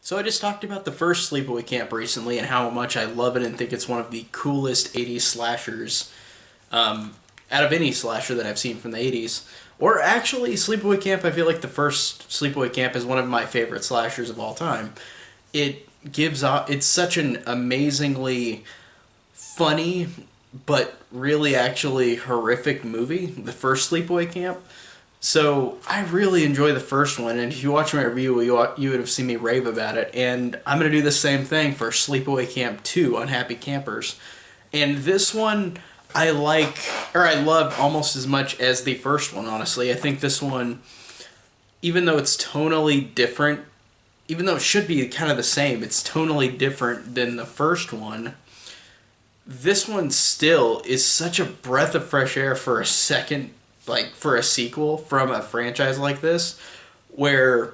So I just talked about the first Sleepaway Camp recently and how much I love it and think it's one of the coolest 80s slashers out of any slasher that I've seen from the 80s. Or actually, Sleepaway Camp, I feel like the first Sleepaway Camp is one of my favorite slashers of all time. It gives off, it's such an amazingly funny but really actually horrific movie, the first Sleepaway Camp. So I really enjoy the first one, and if you watch my review, you would have seen me rave about it. And I'm gonna do the same thing for Sleepaway Camp 2, Unhappy Campers. And this one I like, or I love almost as much as the first one, honestly. I think this one, even though it's tonally different, even though it should be kind of the same, it's tonally different than the first one. This one still is such a breath of fresh air for a second, like for a sequel from a franchise like this, where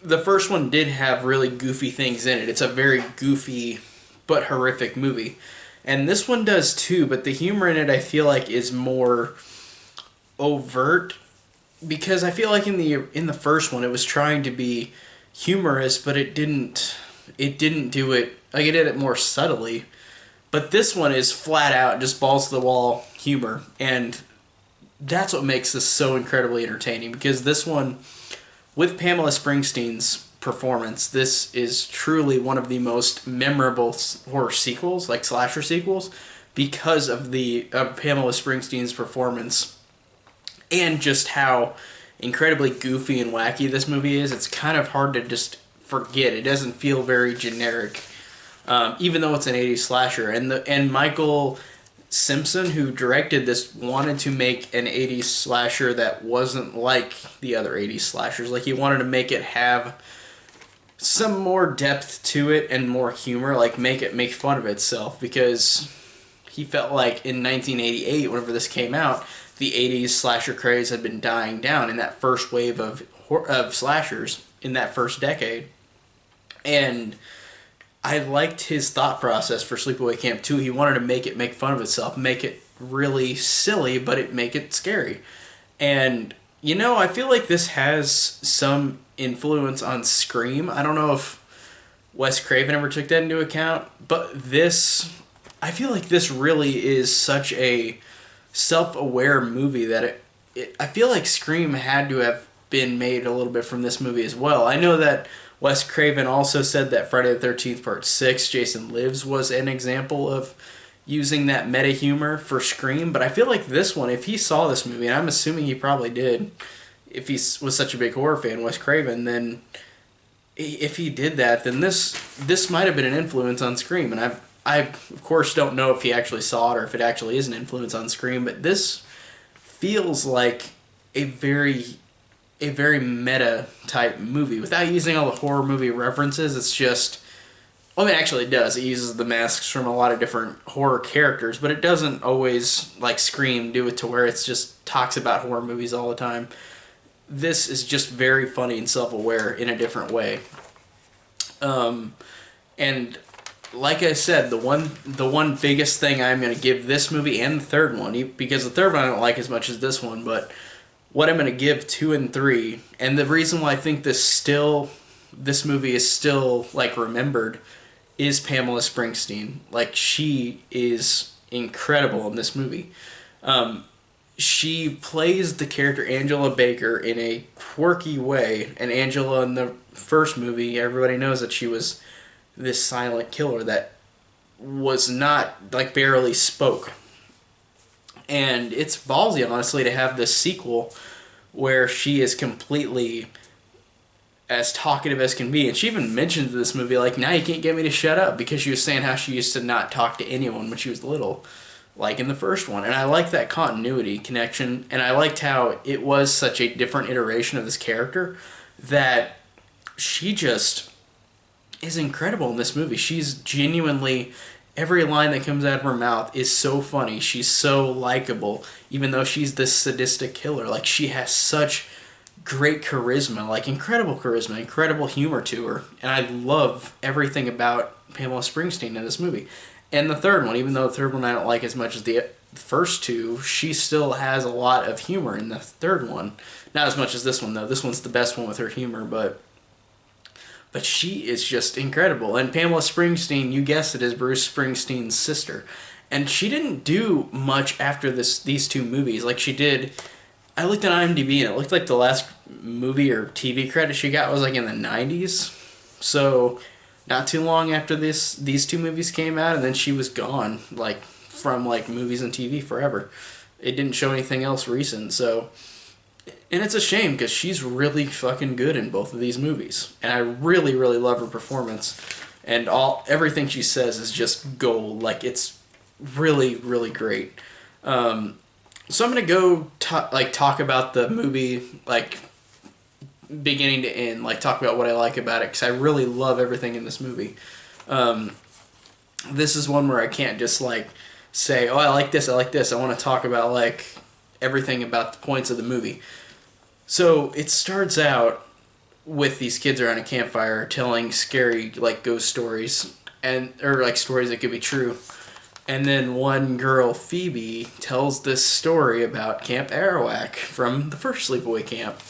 the first one did have really goofy things in it. It's a very goofy but horrific movie. And this one does too, but the humor in it I feel like is more overt because I feel like in the first one it was trying to be humorous, but it didn't do it, like it did it more subtly. But this one is flat out just balls to the wall humor, and that's what makes this so incredibly entertaining, because this one, with Pamela Springsteen's performance, this is truly one of the most memorable horror sequels, like slasher sequels, because of Pamela Springsteen's performance and just how incredibly goofy and wacky this movie is. It's kind of hard to just forget. It doesn't feel very generic, even though it's an 80s slasher. And Michael Simpson, who directed this, wanted to make an 80s slasher that wasn't like the other 80s slashers. Like, he wanted to make it have some more depth to it and more humor, like make it make fun of itself, because he felt like in 1988, whenever this came out, the 80s slasher craze had been dying down in that first wave of slashers in that first decade. And I liked his thought process for Sleepaway Camp 2. He wanted to make it make fun of itself, make it really silly, but make it scary. And, you know, I feel like this has some influence on Scream. I don't know if Wes Craven ever took that into account, but I feel like this really is such a self-aware movie that I feel like Scream had to have been made a little bit from this movie as well. I know that Wes Craven also said that Friday the 13th Part 6, Jason Lives, was an example of using that meta humor for Scream, but I feel like this one, if he saw this movie, and I'm assuming he probably did, if he was such a big horror fan, Wes Craven, then if he did that, then this might have been an influence on Scream. And I of course don't know if he actually saw it or if it actually is an influence on Scream, but this feels like a very meta type movie without using all the horror movie references. It's just, well, I mean, actually it does. It uses the masks from a lot of different horror characters, but it doesn't always, like Scream, do it to where it's just talks about horror movies all the time. This is just very funny and self-aware in a different way. And like I said, the one biggest thing I'm going to give this movie, and the third one, because the third one I don't like as much as this one, but what I'm going to give 2 and 3, and the reason why I think this movie is still like remembered, is Pamela Springsteen. Like, she is incredible in this movie. She plays the character Angela Baker in a quirky way, and Angela in the first movie, everybody knows that she was this silent killer that was not, like, barely spoke. And it's ballsy, honestly, to have this sequel where she is completely as talkative as can be. And she even mentions in this movie, like, now you can't get me to shut up, because she was saying how she used to not talk to anyone when she was little, like in the first one. And I like that continuity connection, and I liked how it was such a different iteration of this character that she just is incredible in this movie. She's genuinely, every line that comes out of her mouth is so funny. She's so likable, even though she's this sadistic killer. Like, she has such great charisma, like incredible charisma, incredible humor to her. And I love everything about Pamela Springsteen in this movie. And the third one, even though the third one I don't like as much as the first two, she still has a lot of humor in the third one. Not as much as this one, though. This one's the best one with her humor, but but she is just incredible. And Pamela Springsteen, you guessed it, is Bruce Springsteen's sister. And she didn't do much after these two movies. Like she did, I looked at IMDb and it looked like the last movie or TV credit she got was like in the 90s. So not too long after these two movies came out, and then she was gone, like from like movies and TV forever. It didn't show anything else recent, so, and it's a shame because she's really fucking good in both of these movies, and I really really love her performance, and everything she says is just gold. Like it's really really great. So I'm gonna go talk about the movie like beginning to end, like talk about what I like about it because I really love everything in this movie. This is one where I can't just like say, oh, I like this, I like this. I want to talk about like everything about the points of the movie. So it starts out with these kids around a campfire telling scary like ghost stories or like stories that could be true. And then one girl, Phoebe, tells this story about Camp Arawak from the first Sleepaway Camp.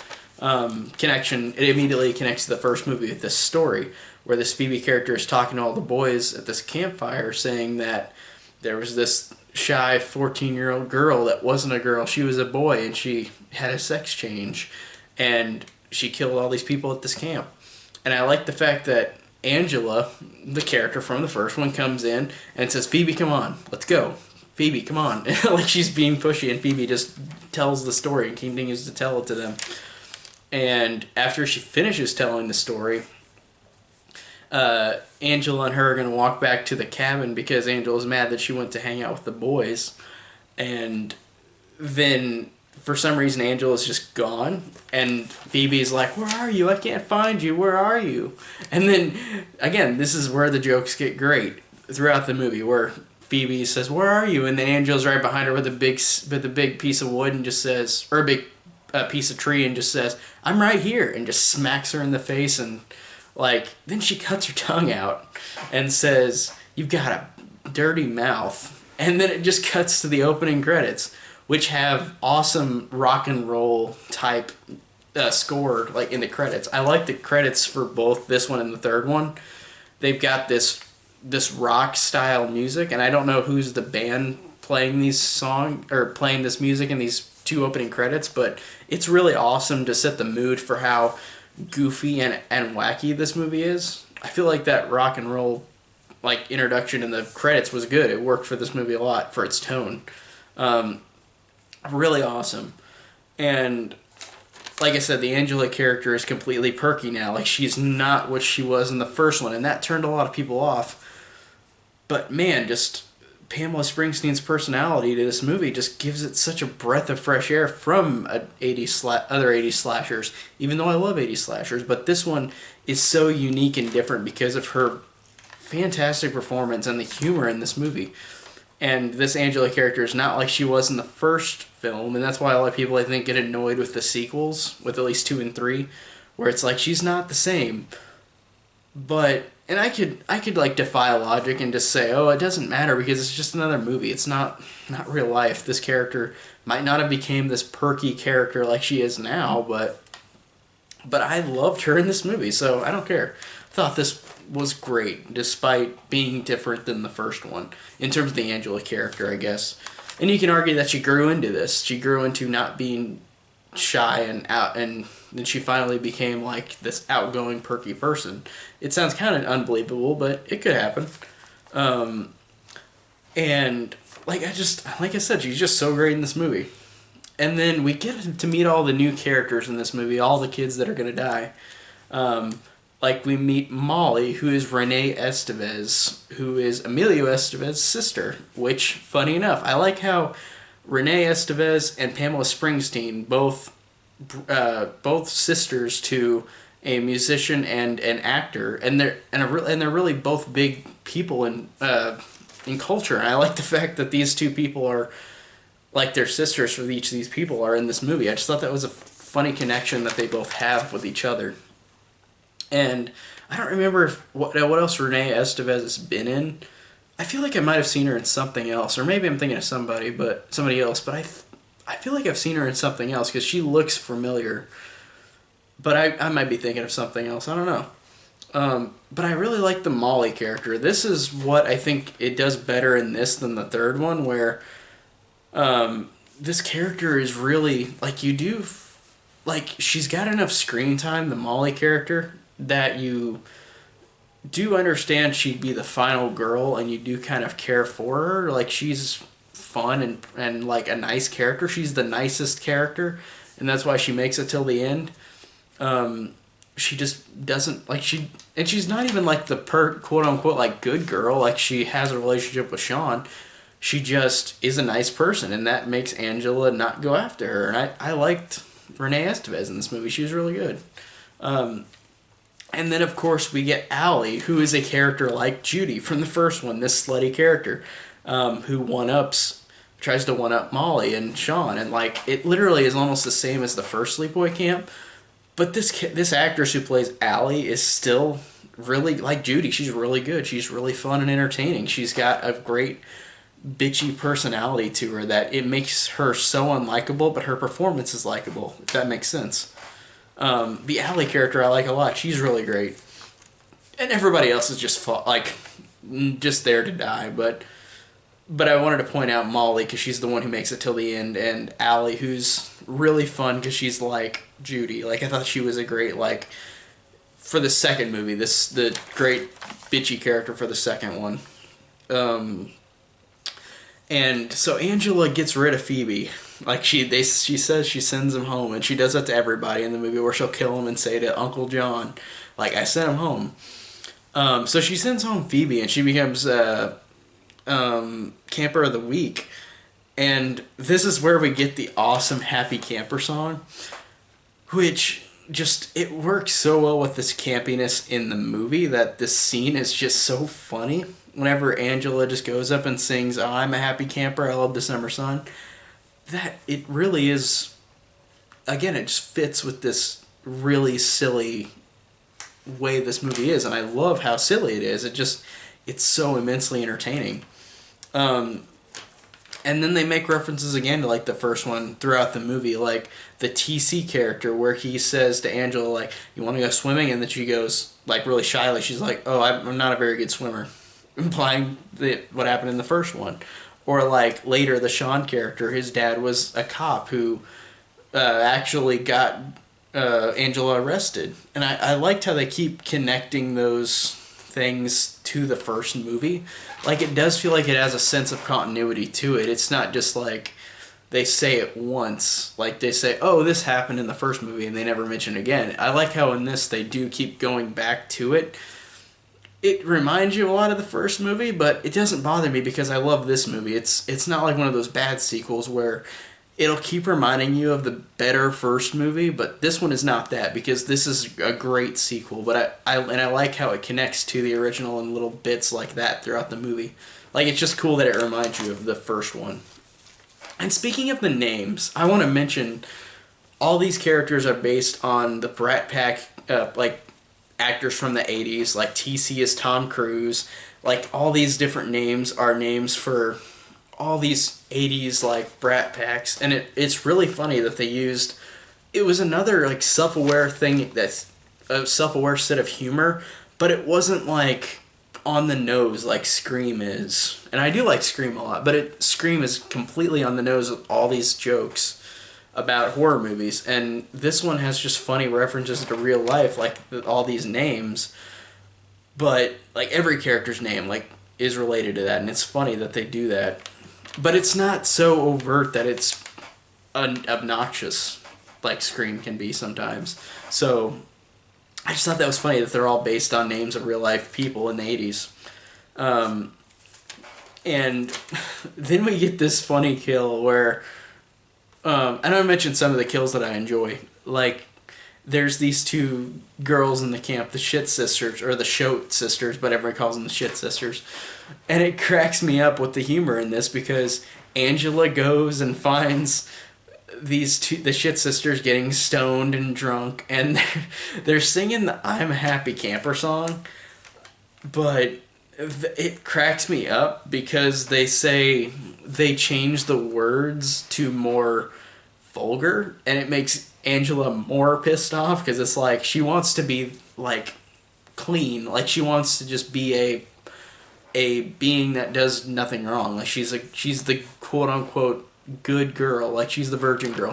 It immediately connects to the first movie with this story where this Phoebe character is talking to all the boys at this campfire saying that there was this shy 14-year-old girl that wasn't a girl, she was a boy, and she had a sex change, and she killed all these people at this camp. And I like the fact that Angela, the character from the first one, comes in and says, Phoebe, come on, let's go. Phoebe, come on. Like she's being pushy, and Phoebe just tells the story and continues to tell it to them. And after she finishes telling the story, Angela and her are going to walk back to the cabin because Angela's mad that she went to hang out with the boys. And then, for some reason, Angela's just gone. And Phoebe's like, where are you? I can't find you. Where are you? And then, again, this is where the jokes get great throughout the movie, where Phoebe says, where are you? And then Angela's right behind her with a big piece of wood and just says, or a big piece of tree and just says, I'm right here, and just smacks her in the face. And like then she cuts her tongue out and says, you've got a dirty mouth. And then it just cuts to the opening credits, which have awesome rock and roll type score like in the credits. I like the credits for both this one and the third one. They've got this rock style music, and I don't know who's the band playing playing this music in these two opening credits, but it's really awesome to set the mood for how goofy and wacky this movie is. I feel like that rock and roll like introduction in the credits was good. It worked for this movie a lot for its tone. Really awesome. And like I said, the Angela character is completely perky now. Like she's not what she was in the first one, and that turned a lot of people off. But man, just Pamela Springsteen's personality to this movie just gives it such a breath of fresh air from other 80s slashers, even though I love 80s slashers. But this one is so unique and different because of her fantastic performance and the humor in this movie. And this Angela character is not like she was in the first film, and that's why a lot of people, I think, get annoyed with the sequels, with at least 2 and 3, where it's like she's not the same. But and I could like defy logic and just say, oh, it doesn't matter because it's just another movie. It's not real life. This character might not have became this perky character like she is now, but I loved her in this movie, so I don't care. I thought this was great, despite being different than the first one, in terms of the Angela character, I guess. And you can argue that she grew into this. She grew into not being shy and out, and then she finally became like this outgoing, perky person. It sounds kind of unbelievable, but it could happen. And like I said, she's just so great in this movie. And then we get to meet all the new characters in this movie, all the kids that are gonna die. Like we meet Molly, who is Renee Estevez, who is Emilio Estevez's sister. Which, funny enough, I like how Renee Estevez and Pamela Springsteen, both sisters to a musician and an actor, and they're really both big people in culture. And I like the fact that these two people are like their sisters for each of these people are in this movie. I just thought that was a funny connection that they both have with each other. And I don't remember what else Renee Estevez has been in. I feel like I might have seen her in something else, or maybe I'm thinking of somebody else. But I feel like I've seen her in something else because she looks familiar. But I might be thinking of something else. I don't know. But I really like the Molly character. This is what I think it does better in this than the third one, where this character is really like like she's got enough screen time, the Molly character, that you do understand she'd be the final girl, and you do kind of care for her. Like she's fun and like a nice character. She's the nicest character, and that's why she makes it till the end. She just doesn't like and she's not even like the quote unquote like good girl. Like she has a relationship with Sean. She just is a nice person, and that makes Angela not go after her. And I liked Renee Estevez in this movie. She was really good. And then, of course, we get Allie, who is a character like Judy from the first one, this slutty character, who tries to one-up Molly and Sean. And, like, it literally is almost the same as the first Sleepaway Camp. But this actress who plays Allie is still really like Judy. She's really good. She's really fun and entertaining. She's got a great bitchy personality to her that it makes her so unlikable, but her performance is likable, if that makes sense. The Allie character I like a lot. She's really great. And everybody else is just just there to die. But I wanted to point out Molly because she's the one who makes it till the end, and Allie, who's really fun because she's like Judy. Like I thought she was a great for the second movie. The great bitchy character for the second one. And so Angela gets rid of Phoebe. Like she says she sends him home, and she does that to everybody in the movie, where she'll kill him and say to Uncle John, like, I sent him home. So she sends home Phoebe, and she becomes Camper of the Week. And this is where we get the awesome Happy Camper song, which it works so well with this campiness in the movie that this scene is just so funny. Whenever Angela just goes up and sings, "Oh, I'm a happy camper, I love the summer sun," that it really is, again, it just fits with this really silly way this movie is, and I love how silly it is. It's so immensely entertaining. And then they make references again to like the first one throughout the movie, like the TC character, where he says to Angela, like, "You want to go swimming?" And then she goes, like, really shyly, she's like, "Oh, I'm not a very good swimmer," implying what happened in the first one. Or like later, the Sean character, his dad was a cop who actually got Angela arrested. And I liked how they keep connecting those things to the first movie. Like, it does feel like it has a sense of continuity to it. It's not just like they say it once. Like, they say, "Oh, this happened in the first movie," and they never mention it again. I like how in this they do keep going back to it. It reminds you a lot of the first movie, but it doesn't bother me because I love this movie. It's not like one of those bad sequels where it'll keep reminding you of the better first movie, but this one is not that, because this is a great sequel. But I like how it connects to the original in little bits like that throughout the movie. Like, it's just cool that it reminds you of the first one. And speaking of the names, I want to mention all these characters are based on the Brat Pack, actors from the 80s. Like, TC is Tom Cruise. Like, all these different names are names for all these 80s, like, Brat Packs. And it's really funny that they used... It was another, like, self-aware thing, that's a self-aware set of humor, but it wasn't, like, on the nose like Scream is. And I do like Scream a lot, but Scream is completely on the nose with all these jokes about horror movies, and this one has just funny references to real life, like all these names, but like every character's name like is related to that, and it's funny that they do that, but it's not so overt that it's obnoxious like Scream can be sometimes. So I just thought that was funny that they're all based on names of real life people in the 80s. And then we get this funny kill where and I mentioned some of the kills that I enjoy. Like, there's these two girls in the camp, the Shit Sisters, or the Shoat Sisters, but everyone calls them the Shit Sisters. And it cracks me up with the humor in this, because Angela goes and finds the Shit Sisters getting stoned and drunk, and they're singing the "I'm a Happy Camper" song, but it cracks me up because they say they change the words to more vulgar, and it makes Angela more pissed off, because it's like she wants to be like clean. Like, she wants to just be a being that does nothing wrong. Like, she's the quote unquote good girl. Like, she's the virgin girl.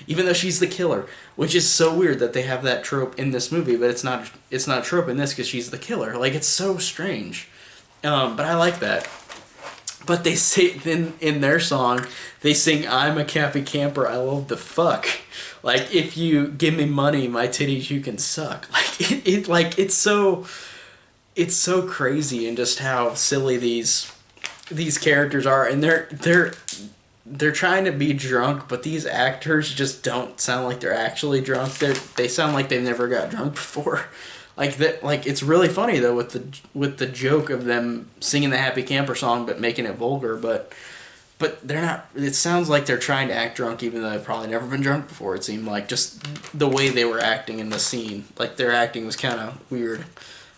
Even though she's the killer, which is so weird that they have that trope in this movie, but it's not a trope in this because she's the killer. Like, it's so strange. But I like that. But they say in their song, they sing, "I'm a happy camper, I love the fuck." Like, if you give me money, my titties you can suck. Like, it's so crazy, and just how silly these characters are, and they're trying to be drunk, but these actors just don't sound like they're actually drunk. They sound like they've never got drunk before. Like that, like, it's really funny though with the joke of them singing the Happy Camper song but making it vulgar, but they're not. It sounds like they're trying to act drunk even though they've probably never been drunk before. It seemed like just the way they were acting in the scene, like their acting was kind of weird.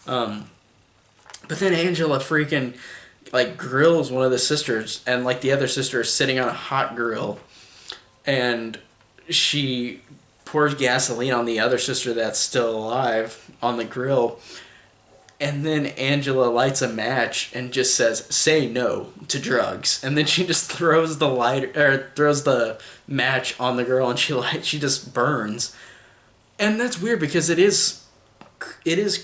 But then Angela freaking like grills one of the sisters, and like the other sister is sitting on a hot grill, and she pours gasoline on the other sister that's still alive on the grill, and then Angela lights a match and just says, "Say no to drugs," and then she just throws the match on the girl, and she just burns. And that's weird because it is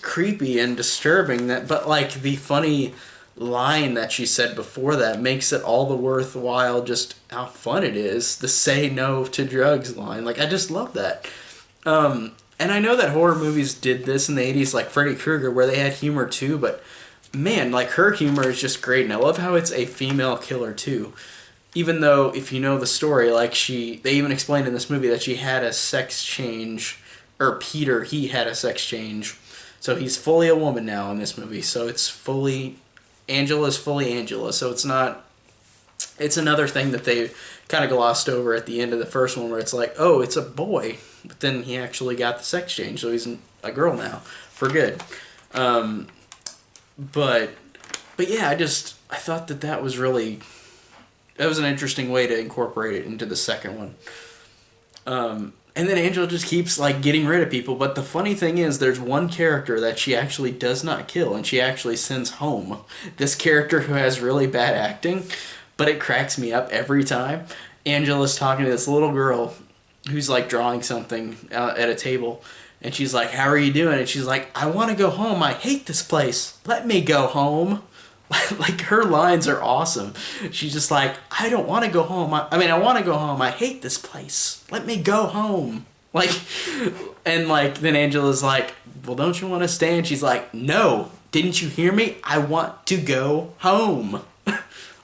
creepy and disturbing, but like the funny line that she said before that makes it all the worthwhile just how fun it is. The "say no to drugs" line, like, I just love that. And I know that horror movies did this in the 80s, like Freddy Krueger, where they had humor too, but man, like, her humor is just great, and I love how it's a female killer too. Even though, if you know the story, like, they even explained in this movie that she had a sex change, or Peter, he had a sex change, so he's fully a woman now in this movie, so Angela's fully Angela, so it's another thing that they kind of glossed over at the end of the first one, where it's like, oh, it's a boy, but then he actually got the sex change, so he's a girl now, for good. But yeah, I thought that was an interesting way to incorporate it into the second one. And then Angela just keeps like getting rid of people, but the funny thing is there's one character that she actually does not kill, and she actually sends home. This character who has really bad acting, but it cracks me up every time. Angela's talking to this little girl who's like drawing something at a table, and she's like, "How are you doing?" And she's like, "I want to go home. I hate this place. Let me go home." Like, her lines are awesome. She's just like, "I don't want to go home. I want to go home. I hate this place. Let me go home." Like, and like, then Angela's like, "Well, don't you want to stay?" And she's like, "No, didn't you hear me? I want to go home."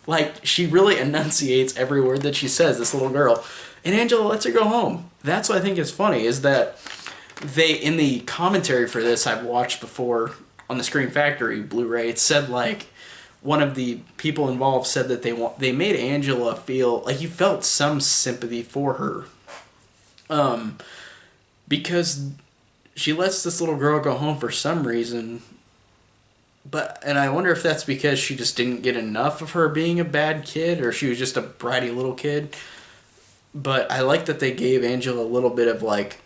Like, she really enunciates every word that she says, this little girl. And Angela lets her go home. That's what I think is funny, is that in the commentary for this I've watched before on the Scream Factory Blu-ray, it said, like, one of the people involved said that they made Angela feel like you felt some sympathy for her. Because she lets this little girl go home for some reason. And I wonder if that's because she just didn't get enough of her being a bad kid, or she was just a bratty little kid. But I like that they gave Angela a little bit of, like,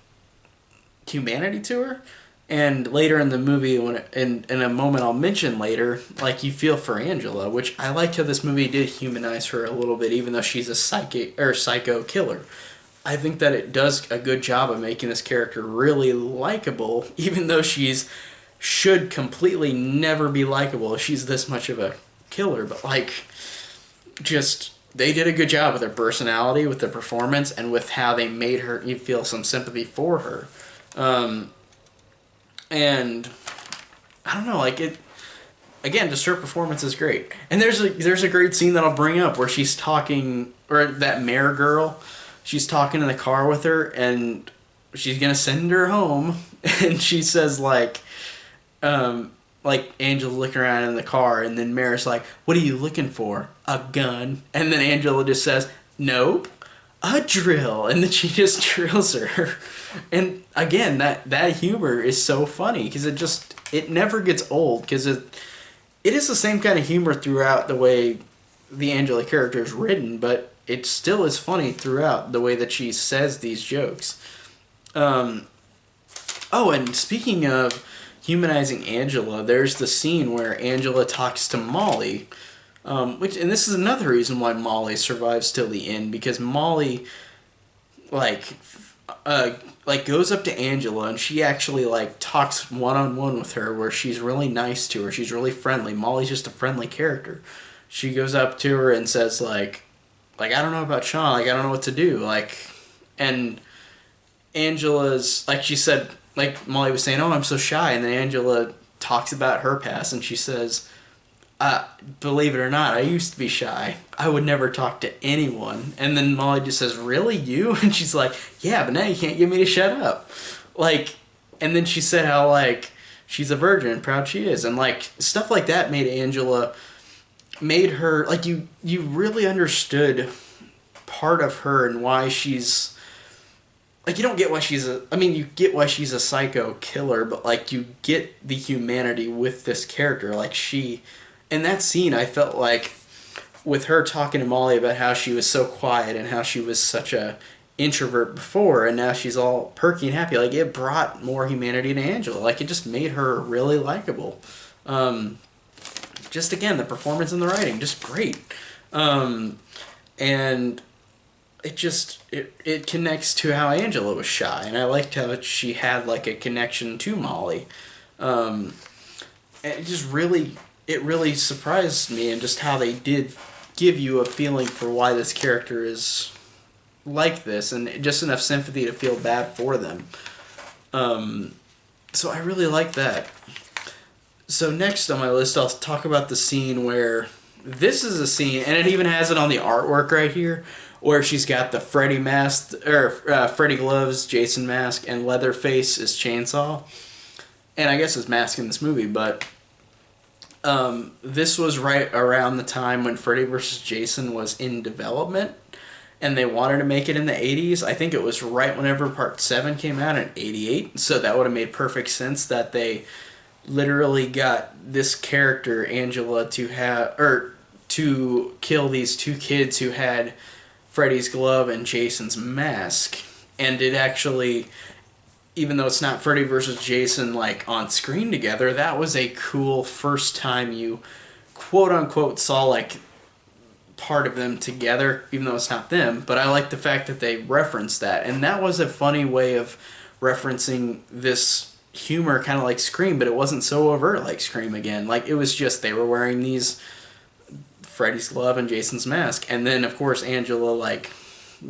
humanity to her. And later in the movie, in a moment I'll mention later, like, you feel for Angela, which I liked how this movie did humanize her a little bit, even though she's a psycho killer. I think that it does a good job of making this character really likable, even though should completely never be likable if she's this much of a killer. But, like, just, they did a good job with her personality, with the performance, and with how they made you feel some sympathy for her. And I don't know, like, it, again, just her performance is great. And there's a great scene that I'll bring up where she's talking, or that mayor girl, she's talking in the car with her, and she's gonna send her home, and she says, like, Angela's looking around in the car, and then Mary's like, "What are you looking for? A gun?" And then Angela just says, "Nope, a drill." And then she just drills her. And again, that humor is so funny, because it never gets old, because it is the same kind of humor throughout the way the Angela character is written, but it still is funny throughout the way that she says these jokes. Oh, and speaking of Humanizing Angela, there's the scene where Angela talks to Molly, and this is another reason why Molly survives till the end, because Molly, like, goes up to Angela and she actually like talks one on one with her, where she's really nice to her. She's really friendly. Molly's just a friendly character. She goes up to her and says like I don't know about Sean. Like I don't know what to do. And Angela's like she said like Molly was saying, oh, I'm so shy, and then Angela talks about her past and she says, believe it or not, I used to be shy. I would never talk to anyone. And then Molly just says, really, you? And she's like, yeah, but now you can't get me to shut up. Like, and then she said how, like, she's a virgin and proud she is. And, like, stuff like that made her, like, you really understood part of her and why she's, like, you don't get why you get why she's a psycho killer, but, like, you get the humanity with this character. Like, in that scene, I felt like with her talking to Molly about how she was so quiet and how she was such a introvert before, and now she's all perky and happy, like it brought more humanity to Angela. Like it just made her really likable. Just again, the performance and the writing, just great. And it connects to how Angela was shy, and I liked how she had like a connection to Molly. And it really surprised me, and just how they did give you a feeling for why this character is like this, and just enough sympathy to feel bad for them. So I really like that. So next on my list, I'll talk about the scene where this is a scene, and it even has it on the artwork right here, where she's got the Freddy mask, or Freddy gloves, Jason mask, and Leatherface is Chainsaw. And I guess his mask in this movie, but this was right around the time when Freddy vs. Jason was in development, and they wanted to make it in the 80s. I think it was right whenever Part 7 came out in 88, so that would have made perfect sense that they literally got this character, Angela, to kill these two kids who had Freddy's glove and Jason's mask. And it actually, even though it's not Freddy versus Jason like on screen together, that was a cool first time you quote unquote saw like part of them together, even though it's not them. But I like the fact that they referenced that, and that was a funny way of referencing this humor, kind of like Scream, but it wasn't so overt like Scream again. Like it was just they were wearing these Freddy's glove and Jason's mask, and then of course Angela like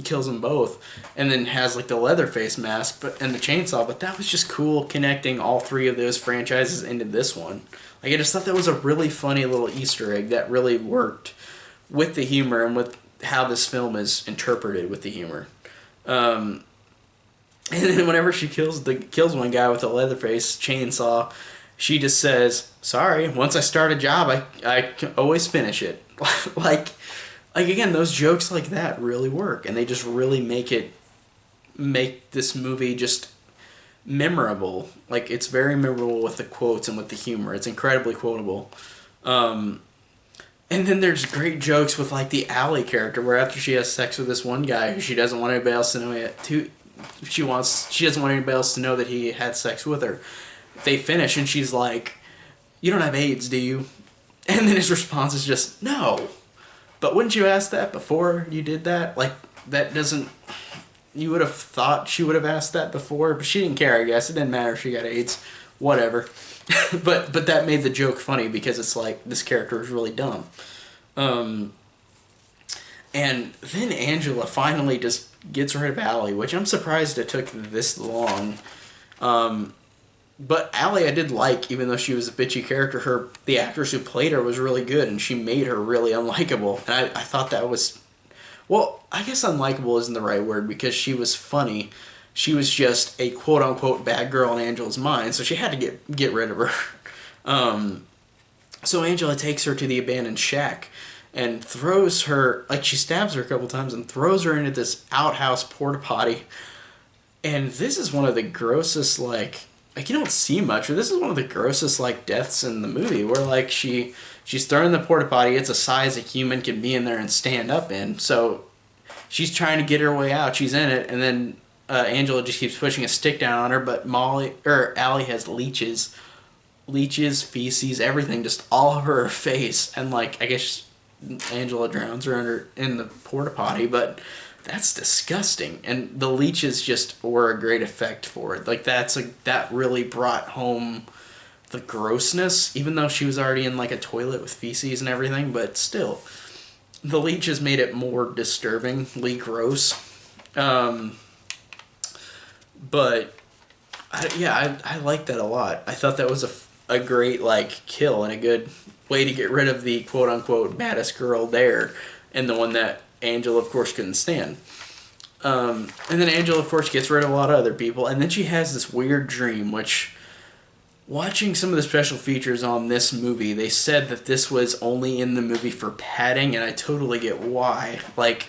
kills them both, and then has like the Leatherface mask and the chainsaw. But that was just cool, connecting all three of those franchises into this one. Like I just thought that was a really funny little Easter egg that really worked with the humor and with how this film is interpreted with the humor. And then whenever she kills one guy with a Leatherface chainsaw, she just says, "Sorry, once I start a job, I can always finish it." like again, those jokes like that really work, and they just really make this movie just memorable. Like it's very memorable with the quotes and with the humor. It's incredibly quotable. And then there's great jokes with like the Allie character, where after she has sex with this one guy who she doesn't want anybody else to know yet, she doesn't want anybody else to know that he had sex with her. They finish and she's like, "You don't have AIDS, do you?" And then his response is just, "No. But wouldn't you ask that before you did that?" Like that doesn't. You would have thought she would have asked that before, but she didn't care. I guess it didn't matter if she got AIDS, whatever. but that made the joke funny because it's like this character is really dumb. And then Angela finally just gets rid of Allie, which I'm surprised it took this long. But Allie I did like, even though she was a bitchy character. The actress who played her was really good, and she made her really unlikable. And I thought that was... Well, I guess unlikable isn't the right word, because she was funny. She was just a quote-unquote bad girl in Angela's mind, so she had to get rid of her. So Angela takes her to the abandoned shack and throws her... Like, she stabs her a couple times and throws her into this outhouse porta potty. And this is one of the grossest, like you don't see much, but this is one of the grossest, like, deaths in the movie, where, like, she's thrown in the porta potty. It's a size a human can be in there and stand up in. So she's trying to get her way out. She's in it, and then Angela just keeps pushing a stick down on her, but Allie has leeches leeches, feces, everything just all over her face, and like I guess Angela drowns her in the porta potty, but that's disgusting. And the leeches just were a great effect for it. Like that really brought home the grossness, even though she was already in like a toilet with feces and everything, but still, the leeches made it more disturbingly gross. But I like that a lot. I thought that was a great like kill and a good way to get rid of the quote unquote baddest girl there, and the one that Angela of course couldn't stand. And then Angela of course gets rid of a lot of other people, and then she has this weird dream, which, watching some of the special features on this movie, they said that this was only in the movie for padding, and I totally get why. Like,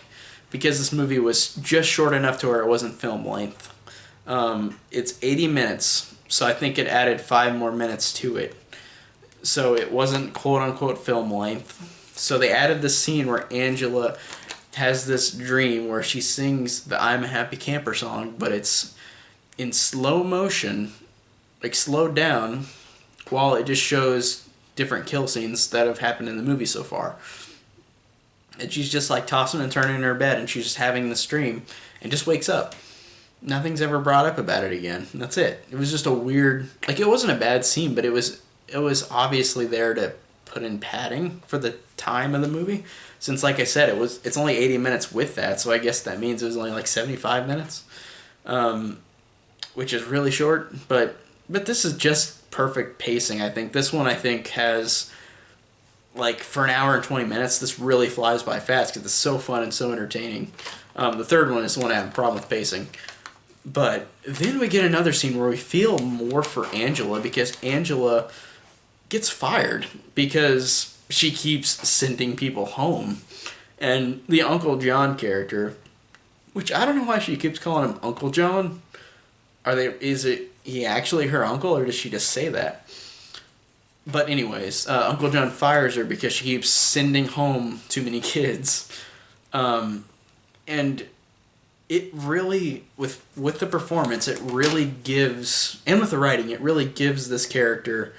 because this movie was just short enough to where it wasn't film length. It's 80 minutes, so I think it added 5 more minutes to it. So it wasn't quote-unquote film length. So they added this scene where Angela has this dream where she sings the I'm a Happy Camper song, but it's in slow motion, like slowed down, while it just shows different kill scenes that have happened in the movie so far. And she's just like tossing and turning in her bed, and she's just having this dream, and just wakes up. Nothing's ever brought up about it again. That's it. It was just a weird, like, it wasn't a bad scene, but it was obviously there to put in padding for the time of the movie. Since, like I said, it's only 80 minutes with that, so I guess that means it was only like 75 minutes, which is really short. But this is just perfect pacing. I think this one has, like, for an hour and 20 minutes, this really flies by fast because it's so fun and so entertaining. The third one is the one I have a problem with pacing. But then we get another scene where we feel more for Angela, because Angela gets fired because she keeps sending people home. And the Uncle John character, which I don't know why she keeps calling him Uncle John. Is he actually her uncle, or does she just say that? But anyways, Uncle John fires her because she keeps sending home too many kids. And it really, with the performance, it really gives, and with the writing, it really gives this character,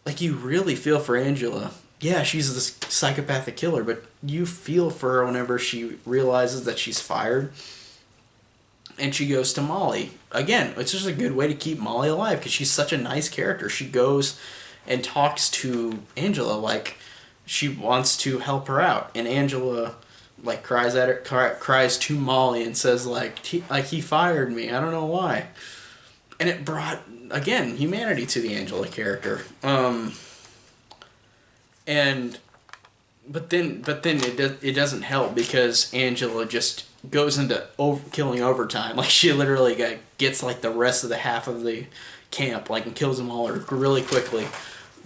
like, you really feel for Angela. Yeah, she's this psychopathic killer, but you feel for her whenever she realizes that she's fired. And she goes to Molly. Again, it's just a good way to keep Molly alive, because she's such a nice character. She goes and talks to Angela like she wants to help her out. And Angela, like, cries to Molly and says, he fired me. I don't know why. And it brought, again, humanity to the Angela character. But then it doesn't help, because Angela just goes into killing overtime. Like, she literally gets like the rest of the half of the camp, like, and kills them all really quickly.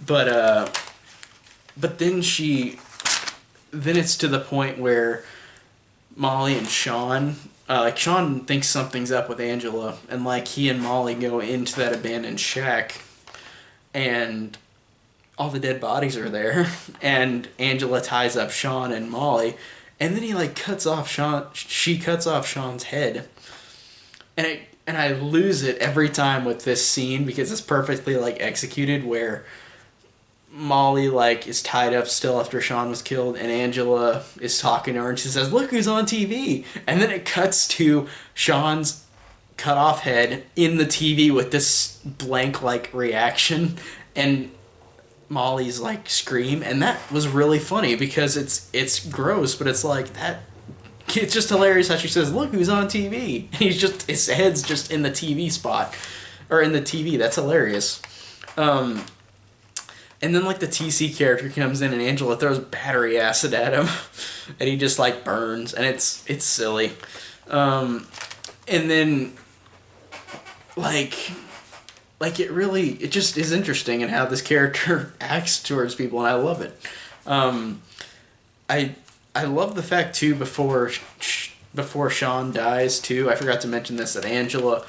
But then it's to the point where Molly and Sean, Sean thinks something's up with Angela, and like he and Molly go into that abandoned shack, and all the dead bodies are there, and Angela ties up Sean and Molly, and then she cuts off Sean's head, and I lose it every time with this scene, because it's perfectly executed, where Molly is tied up still after Sean was killed, and Angela is talking to her, and she says, "Look who's on TV," and then it cuts to Sean's cut off head in the TV with this blank reaction, and Molly's scream, and that was really funny, because it's gross, but it's that. It's just hilarious how she says, "Look who's on TV." And his head's just in the TV spot, or in the TV. That's hilarious. And then the TC character comes in, and Angela throws battery acid at him, and he just burns, and it's silly. And then it just is interesting in how this character acts towards people, and I love it. I love the fact too, before Sean dies too, I forgot to mention this, that Angela,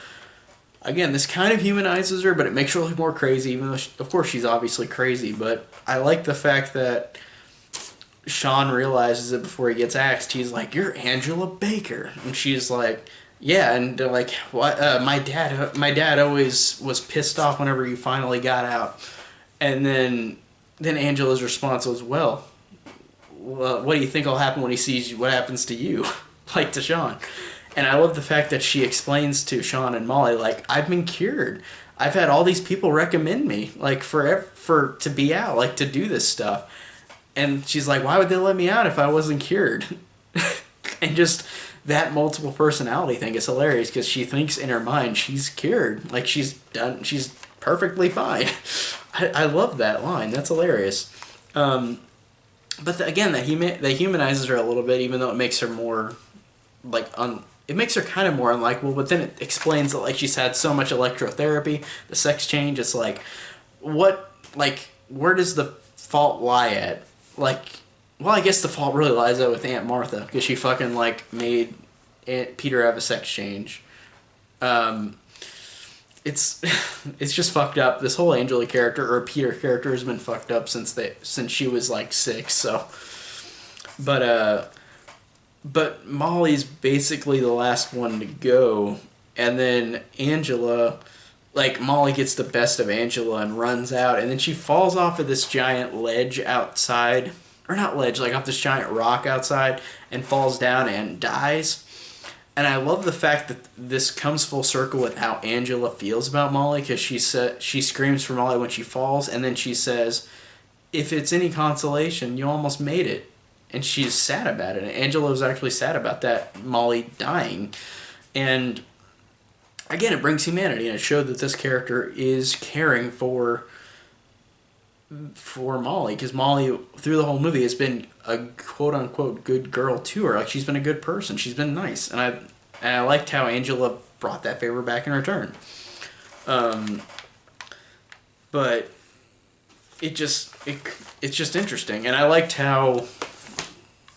again, this kind of humanizes her, but it makes her look more crazy, even though, of course, she's obviously crazy. But I like the fact that Sean realizes it before he gets axed. He's like, "You're Angela Baker." And she's like, "Yeah," and they're like, "What? My dad always was pissed off whenever you finally got out." And then Angela's response was, well, what do you think will happen when he sees what happens to you? Like to Sean. And I love the fact that she explains to Sean and Molly, like, I've been cured. I've had all these people recommend me, like, for to be out, like, to do this stuff. And she's like, why would they let me out if I wasn't cured? And just that multiple personality thing is hilarious because she thinks in her mind she's cured. Like, she's perfectly fine. I love that line. That's hilarious. But again, that humanizes her a little bit, even though it makes her more, like, it makes her kind of more unlikable, but then it explains that, like, she's had so much electrotherapy, the sex change, it's like, where does the fault lie at? Like, well, I guess the fault really lies out with Aunt Martha, because she fucking, like, made Peter have a sex change. It's just fucked up. This whole Angela character, or Peter character, has been fucked up since she was, like, 6, so. But Molly's basically the last one to go, and then Angela, like, Molly gets the best of Angela and runs out, and then she falls off of this giant ledge outside, or not ledge, like off this giant rock outside, and falls down and dies. And I love the fact that this comes full circle with how Angela feels about Molly, because she screams for Molly when she falls, and then she says, if it's any consolation, you almost made it. And she's sad about it. And Angela was actually sad about that, Molly dying. And again, it brings humanity, and it showed that this character is caring for Molly, because Molly, through the whole movie, has been a quote-unquote good girl to her. Like, she's been a good person. She's been nice. And I liked how Angela brought that favor back in return. But it's just interesting. And I liked how...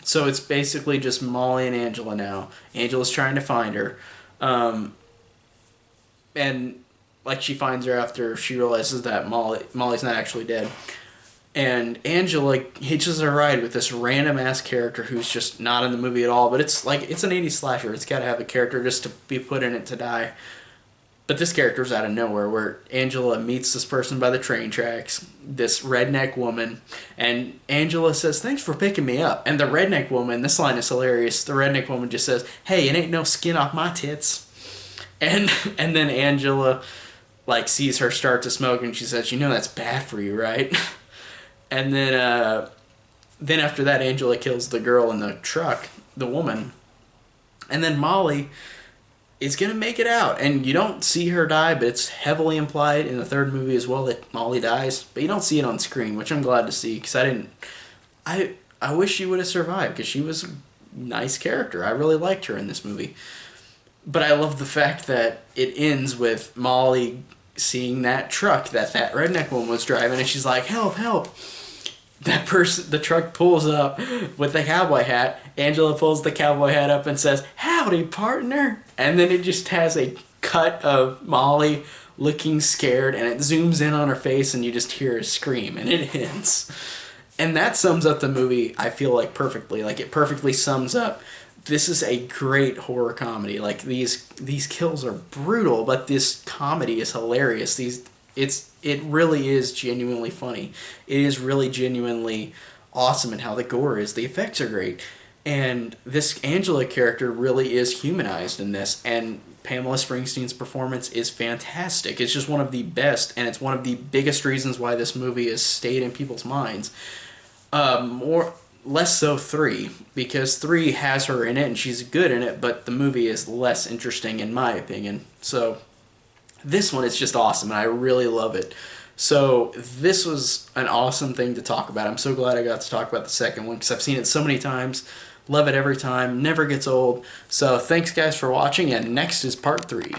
So it's basically just Molly and Angela now. Angela's trying to find her. And, like, she finds her after she realizes that Molly's not actually dead. And Angela hitches a ride with this random-ass character who's just not in the movie at all. But it's an 80s slasher. It's got to have a character just to be put in it to die. But this character's out of nowhere, where Angela meets this person by the train tracks, this redneck woman, and Angela says, thanks for picking me up. And the redneck woman, this line is hilarious, the redneck woman just says, hey, it ain't no skin off my tits. And then Angela, like, sees her start to smoke, and she says, you know that's bad for you, right? And then after that, Angela kills the girl in the truck, the woman. And then Molly is going to make it out. And you don't see her die, but it's heavily implied in the third movie as well that Molly dies. But you don't see it on screen, which I'm glad to see, because I wish she would have survived, because she was a nice character. I really liked her in this movie. But I love the fact that it ends with Molly seeing that truck that redneck woman was driving, and she's like, help, help. The truck pulls up with the cowboy hat. Angela pulls the cowboy hat up and says, howdy, partner. And then it just has a cut of Molly looking scared, and it zooms in on her face, and you just hear her scream, and it ends. And that sums up the movie, I feel like, perfectly. Like, it perfectly sums up, this is a great horror comedy. Like, these kills are brutal, but this comedy is hilarious. It really is genuinely funny. It is really genuinely awesome in how the gore is. The effects are great. And this Angela character really is humanized in this. And Pamela Springsteen's performance is fantastic. It's just one of the best, and it's one of the biggest reasons why this movie has stayed in people's minds. Less so 3, because 3 has her in it, and she's good in it, but the movie is less interesting in my opinion. So this one is just awesome, and I really love it. So this was an awesome thing to talk about. I'm so glad I got to talk about the second one, because I've seen it so many times. Love it every time. Never gets old. So thanks, guys, for watching, and next is part 3.